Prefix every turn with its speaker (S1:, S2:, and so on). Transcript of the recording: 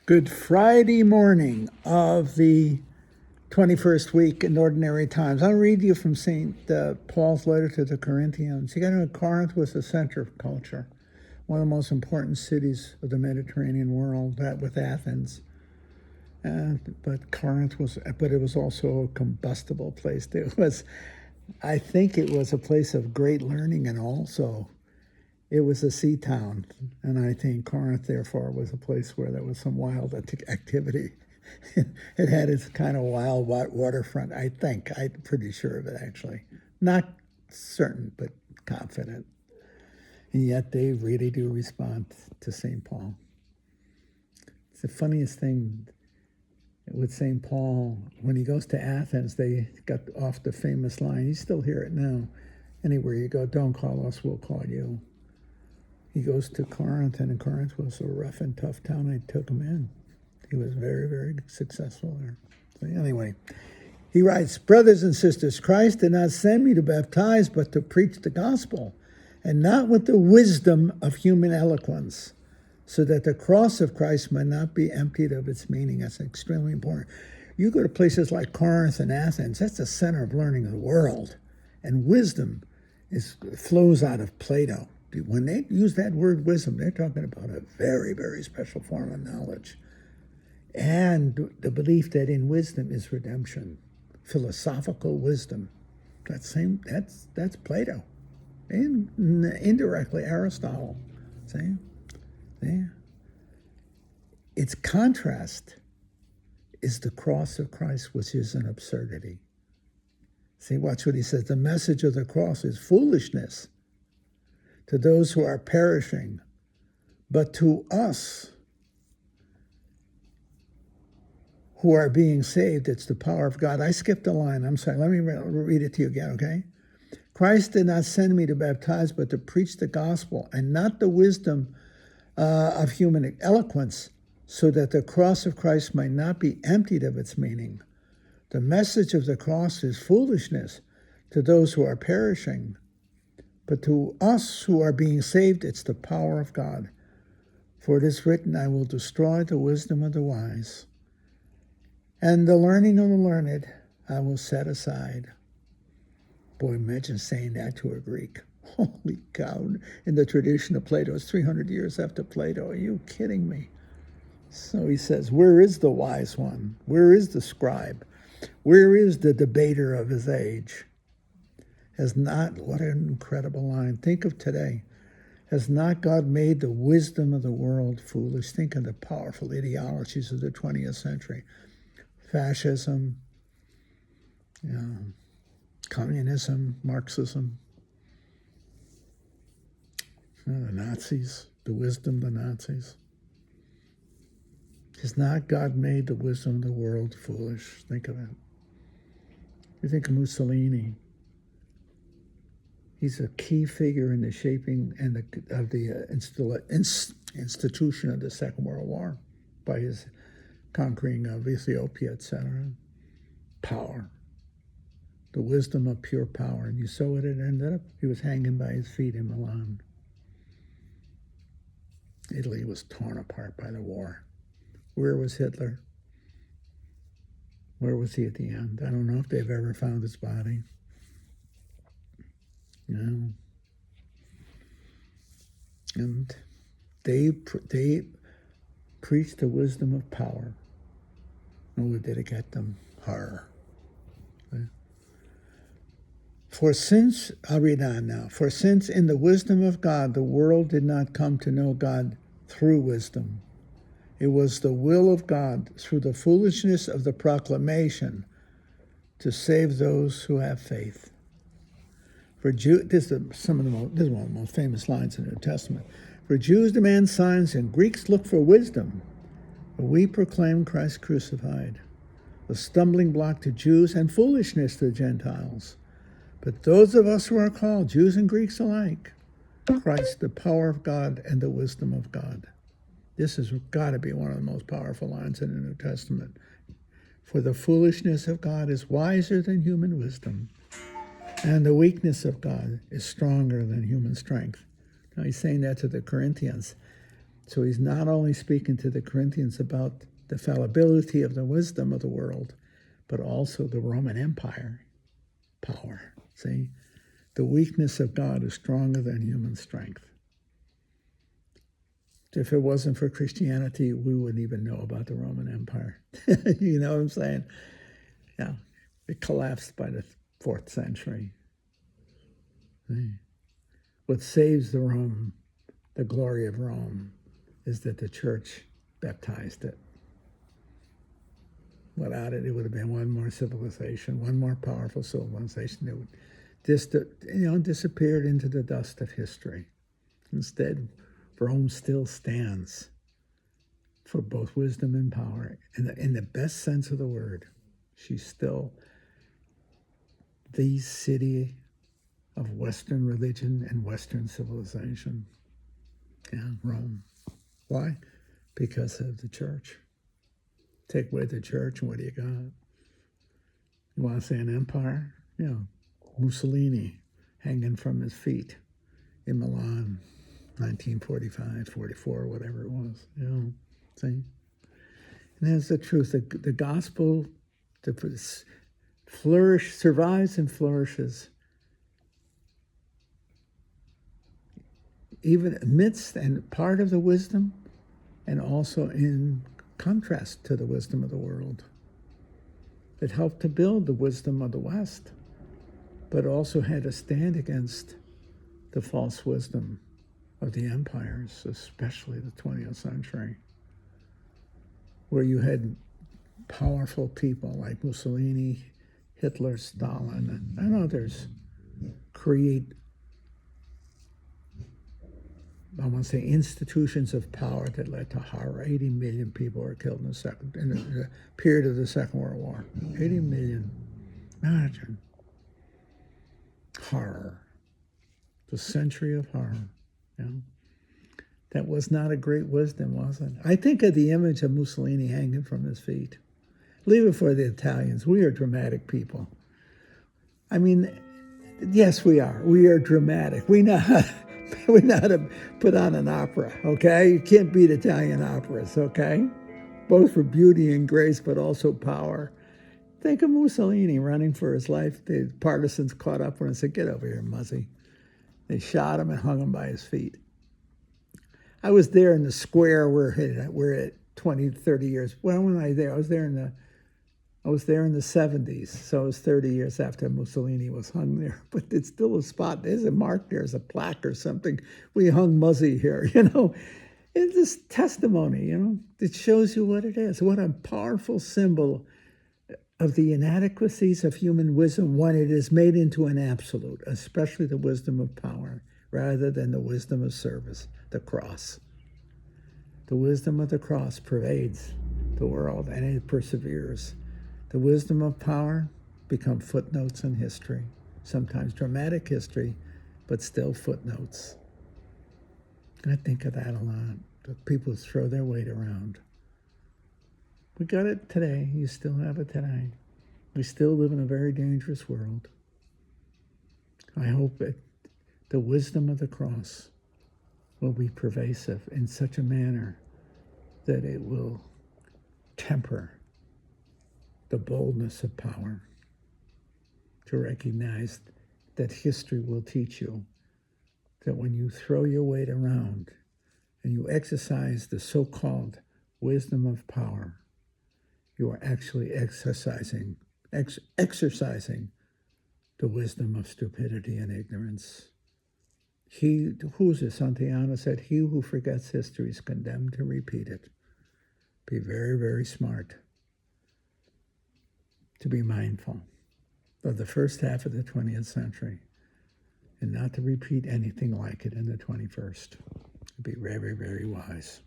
S1: Good Friday morning of the 21st week in Ordinary Times. I'll read you from St. Paul's letter to the Corinthians. You got to know Corinth was the center of culture, one of the most important cities of the Mediterranean world, that with Athens. But Corinth it was also a combustible place. I think it was a place of great learning, and also it was a sea town, and I think Corinth, therefore, was a place where there was some wild activity. It had its kind of wild waterfront, I think. I'm pretty sure of it, actually. Not certain, but confident. And yet they really do respond to St. Paul. It's the funniest thing with St. Paul. When he goes to Athens, they got off the famous line. You still hear it now. Anywhere you go, don't call us, we'll call you. He goes to Corinth, and Corinth was a rough and tough town. I took him in. He was very, very successful there. So anyway, he writes, "Brothers and sisters, Christ did not send me to baptize, but to preach the gospel, and not with the wisdom of human eloquence, so that the cross of Christ might not be emptied of its meaning." That's extremely important. You go to places like Corinth and Athens, that's the center of learning of the world. And wisdom flows out of Plato. When they use that word wisdom, they're talking about a very, very special form of knowledge. And the belief that in wisdom is redemption, philosophical wisdom. That's Plato. And indirectly Aristotle. See? Yeah. Its contrast is the cross of Christ, which is an absurdity. See, watch what he says. The message of the cross is foolishness to those who are perishing, but to us who are being saved, it's the power of God. I skipped a line. I'm sorry. Let me read it to you again, okay? Christ did not send me to baptize, but to preach the gospel, and not the wisdom of human eloquence, so that the cross of Christ might not be emptied of its meaning. The message of the cross is foolishness to those who are perishing, but to us who are being saved, it's the power of God. For it is written, I will destroy the wisdom of the wise, and the learning of the learned I will set aside. Boy, imagine saying that to a Greek. Holy cow. In the tradition of Plato, it's 300 years after Plato. Are you kidding me? So he says, where is the wise one? Where is the scribe? Where is the debater of his age? What an incredible line. Think of today. Has not God made the wisdom of the world foolish? Think of the powerful ideologies of the 20th century. Fascism, communism, Marxism, the Nazis, the wisdom of the Nazis. Has not God made the wisdom of the world foolish? Think of it. You think of Mussolini. He's a key figure in the shaping of the institution of the Second World War by his conquering of Ethiopia, etc. Power. The wisdom of pure power. And you saw what it ended up? He was hanging by his feet in Milan. Italy was torn apart by the war. Where was Hitler? Where was he at the end? I don't know if they've ever found his body. And they preached the wisdom of power. Oh, did it get them? Horror. I'll read on now. For since in the wisdom of God, the world did not come to know God through wisdom, it was the will of God through the foolishness of the proclamation to save those who have faith. This is one of the most famous lines in the New Testament. For Jews demand signs and Greeks look for wisdom, but we proclaim Christ crucified, a stumbling block to Jews and foolishness to the Gentiles. But those of us who are called, Jews and Greeks alike, Christ, the power of God and the wisdom of God. This has got to be one of the most powerful lines in the New Testament. For the foolishness of God is wiser than human wisdom, and the weakness of God is stronger than human strength. Now he's saying that to the Corinthians. So he's not only speaking to the Corinthians about the fallibility of the wisdom of the world, but also the Roman Empire power. See, the weakness of God is stronger than human strength. If it wasn't for Christianity, we wouldn't even know about the Roman Empire. You know what I'm saying? Yeah, it collapsed by the 4th century. See? What saves the glory of Rome, is that the church baptized it. Without it, it would have been one more civilization, one more powerful civilization that would disappeared into the dust of history. Instead, Rome still stands for both wisdom and power. In the best sense of the word, she's still the city of Western religion and Western civilization. Yeah, Rome. Why? Because of the church. Take away the church, and what do you got? You want to say an empire? Yeah, Mussolini hanging from his feet in Milan, 1945, 44, whatever it was. See? And that's the truth. The gospel survives and flourishes even amidst and part of the wisdom, and also in contrast to the wisdom of the world. It helped to build the wisdom of the West, but also had to stand against the false wisdom of the empires, especially the 20th century, where you had powerful people like Mussolini, Hitler, Stalin, and others create, I want to say, institutions of power that led to horror. 80 million people were killed in the period of the Second World War. 80 million. Imagine. Horror. The century of horror. That was not a great wisdom, was it? I think of the image of Mussolini hanging from his feet. Leave it for the Italians. We are dramatic people. I mean, yes, we are. We are dramatic. We know how to put on an opera, okay? You can't beat Italian operas, okay? Both for beauty and grace, but also power. Think of Mussolini running for his life. The partisans caught up with him and said, "Get over here, Muzzy." They shot him and hung him by his feet. I was there in the square we're at 20, 30 years. When was I there? I was there in the 70s, so it was 30 years after Mussolini was hung there. But it's still a spot. There's a mark there, there's a plaque or something. We hung Muzzy here, It's this testimony, It shows you what it is. What a powerful symbol of the inadequacies of human wisdom when it is made into an absolute, especially the wisdom of power, rather than the wisdom of service, the cross. The wisdom of the cross pervades the world, and it perseveres. The wisdom of power become footnotes in history, sometimes dramatic history, but still footnotes. I think of that a lot. People throw their weight around. We got it today. You still have it today. We still live in a very dangerous world. I hope that the wisdom of the cross will be pervasive in such a manner that it will temper the boldness of power, to recognize that history will teach you that when you throw your weight around and you exercise the so-called wisdom of power, you are actually exercising the wisdom of stupidity and ignorance. Santayana said, "He who forgets history is condemned to repeat it." Be very, very smart to be mindful of the first half of the 20th century and not to repeat anything like it in the 21st. Be very, very wise.